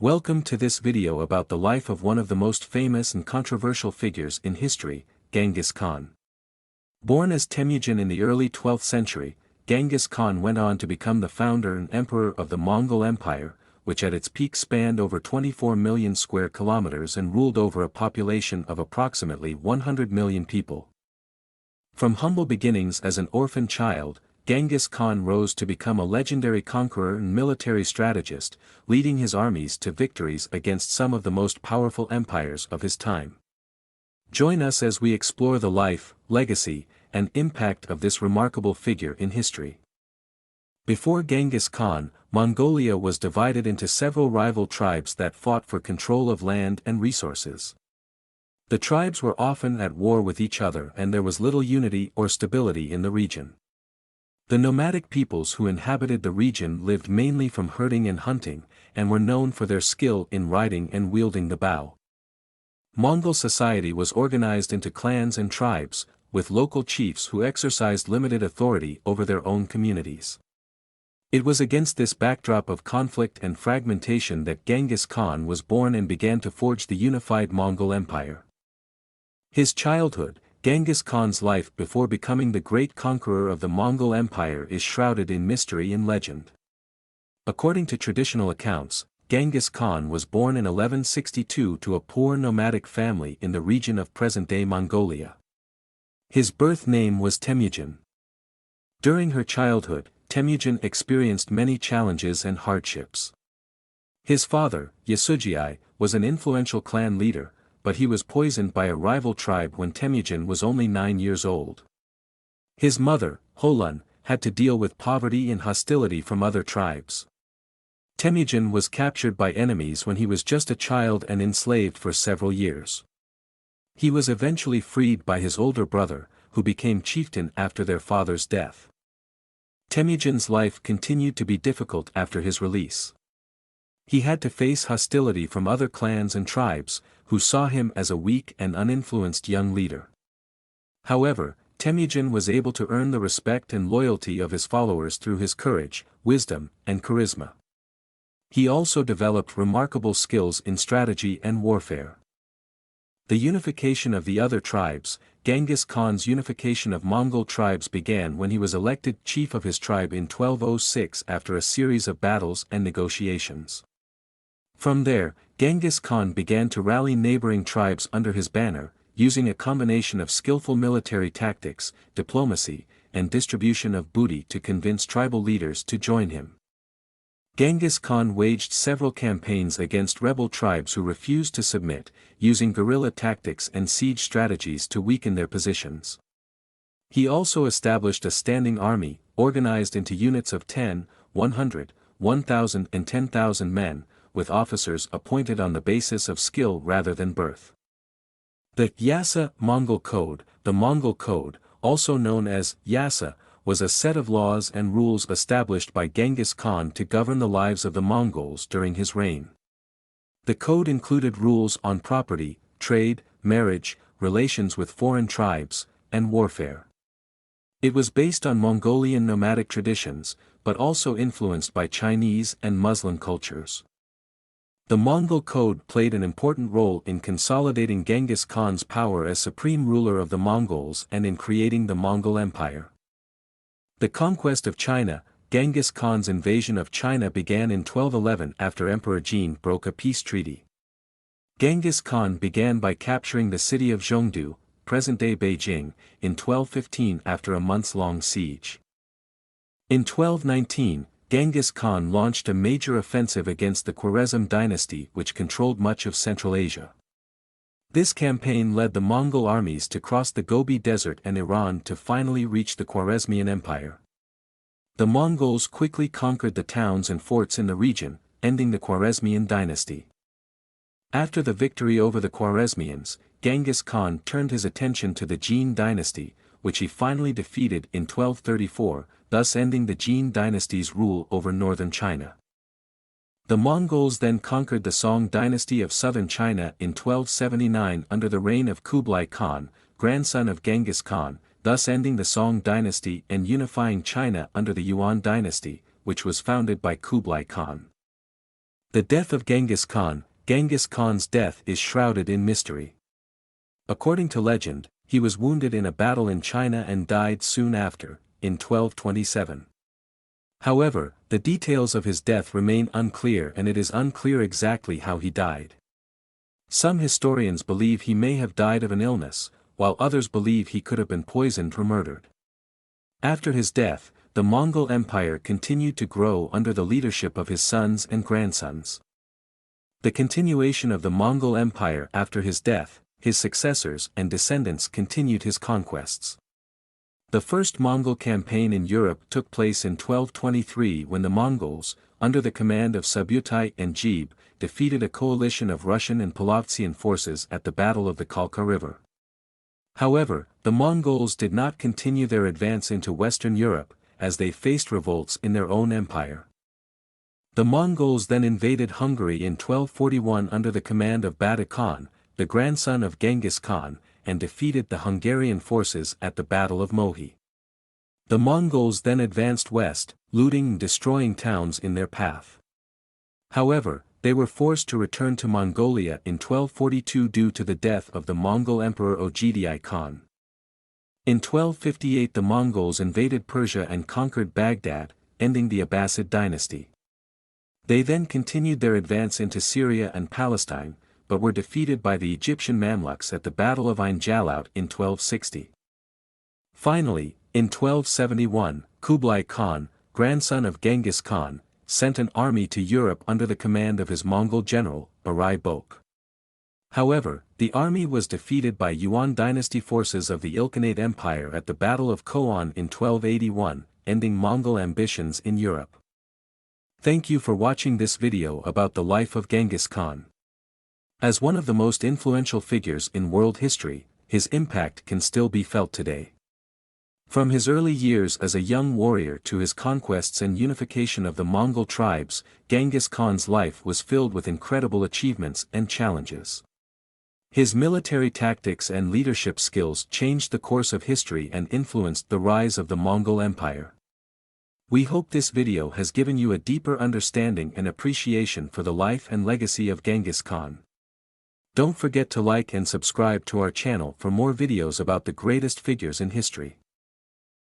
Welcome to this video about the life of one of the most famous and controversial figures in history, Genghis Khan. Born as Temujin in the early 12th century, Genghis Khan went on to become the founder and emperor of the Mongol Empire, which at its peak spanned over 24 million square kilometers and ruled over a population of approximately 100 million people. From humble beginnings as an orphan child, Genghis Khan rose to become a legendary conqueror and military strategist, leading his armies to victories against some of the most powerful empires of his time. Join us as we explore the life, legacy, and impact of this remarkable figure in history. Before Genghis Khan, Mongolia was divided into several rival tribes that fought for control of land and resources. The tribes were often at war with each other and there was little unity or stability in the region. The nomadic peoples who inhabited the region lived mainly from herding and hunting, and were known for their skill in riding and wielding the bow. Mongol society was organized into clans and tribes, with local chiefs who exercised limited authority over their own communities. It was against this backdrop of conflict and fragmentation that Genghis Khan was born and began to forge the unified Mongol Empire. His childhood, Genghis Khan's life before becoming the great conqueror of the Mongol Empire is shrouded in mystery and legend. According to traditional accounts, Genghis Khan was born in 1162 to a poor nomadic family in the region of present-day Mongolia. His birth name was Temujin. During her childhood, Temujin experienced many challenges and hardships. His father, Yasugei, was an influential clan leader, but he was poisoned by a rival tribe when Temujin was only 9 years old. His mother, Holun, had to deal with poverty and hostility from other tribes. Temujin was captured by enemies when he was just a child and enslaved for several years. He was eventually freed by his older brother, who became chieftain after their father's death. Temujin's life continued to be difficult after his release. He had to face hostility from other clans and tribes, who saw him as a weak and uninfluenced young leader. However, Temujin was able to earn the respect and loyalty of his followers through his courage, wisdom, and charisma. He also developed remarkable skills in strategy and warfare. The unification of the other tribes, Genghis Khan's unification of Mongol tribes began when he was elected chief of his tribe in 1206 after a series of battles and negotiations. From there, Genghis Khan began to rally neighboring tribes under his banner, using a combination of skillful military tactics, diplomacy, and distribution of booty to convince tribal leaders to join him. Genghis Khan waged several campaigns against rebel tribes who refused to submit, using guerrilla tactics and siege strategies to weaken their positions. He also established a standing army, organized into units of 10, 100, 1,000 and 10,000 men, with officers appointed on the basis of skill rather than birth. The Yasa Mongol Code, the Mongol Code, also known as Yasa, was a set of laws and rules established by Genghis Khan to govern the lives of the Mongols during his reign. The code included rules on property, trade, marriage, relations with foreign tribes, and warfare. It was based on Mongolian nomadic traditions, but also influenced by Chinese and Muslim cultures. The Mongol Code played an important role in consolidating Genghis Khan's power as supreme ruler of the Mongols and in creating the Mongol Empire. The conquest of China, Genghis Khan's invasion of China began in 1211 after Emperor Jin broke a peace treaty. Genghis Khan began by capturing the city of Zhongdu, present-day Beijing, in 1215 after a months-long siege. In 1219, Genghis Khan launched a major offensive against the Khwarezm dynasty which controlled much of Central Asia. This campaign led the Mongol armies to cross the Gobi Desert and Iran to finally reach the Khwarezmian Empire. The Mongols quickly conquered the towns and forts in the region, ending the Khwarezmian dynasty. After the victory over the Khwarezmians, Genghis Khan turned his attention to the Jin dynasty, which he finally defeated in 1234, thus ending the Jin dynasty's rule over northern China. The Mongols then conquered the Song dynasty of southern China in 1279 under the reign of Kublai Khan, grandson of Genghis Khan, thus ending the Song dynasty and unifying China under the Yuan dynasty, which was founded by Kublai Khan. The death of Genghis Khan. Genghis Khan's death is shrouded in mystery. According to legend, he was wounded in a battle in China and died soon after, in 1227. However, the details of his death remain unclear and it is unclear exactly how he died. Some historians believe he may have died of an illness, while others believe he could have been poisoned or murdered. After his death, the Mongol Empire continued to grow under the leadership of his sons and grandsons. The continuation of the Mongol Empire after his death, his successors and descendants continued his conquests. The first Mongol campaign in Europe took place in 1223 when the Mongols, under the command of Subutai and Jebe, defeated a coalition of Russian and Polovtsian forces at the Battle of the Kalka River. However, the Mongols did not continue their advance into Western Europe, as they faced revolts in their own empire. The Mongols then invaded Hungary in 1241 under the command of Bada Khan, the grandson of Genghis Khan, and defeated the Hungarian forces at the Battle of Mohi. The Mongols then advanced west, looting and destroying towns in their path. However, they were forced to return to Mongolia in 1242 due to the death of the Mongol Emperor Ogedai Khan. In 1258 the Mongols invaded Persia and conquered Baghdad, ending the Abbasid dynasty. They then continued their advance into Syria and Palestine, but were defeated by the Egyptian Mamluks at the Battle of Ain Jalut in 1260. Finally, in 1271, Kublai Khan, grandson of Genghis Khan, sent an army to Europe under the command of his Mongol general, Barai Bok. However, the army was defeated by Yuan dynasty forces of the Ilkhanate Empire at the Battle of Khoan in 1281, ending Mongol ambitions in Europe. Thank you for watching this video about the life of Genghis Khan. As one of the most influential figures in world history, his impact can still be felt today. From his early years as a young warrior to his conquests and unification of the Mongol tribes, Genghis Khan's life was filled with incredible achievements and challenges. His military tactics and leadership skills changed the course of history and influenced the rise of the Mongol Empire. We hope this video has given you a deeper understanding and appreciation for the life and legacy of Genghis Khan. Don't forget to like and subscribe to our channel for more videos about the greatest figures in history.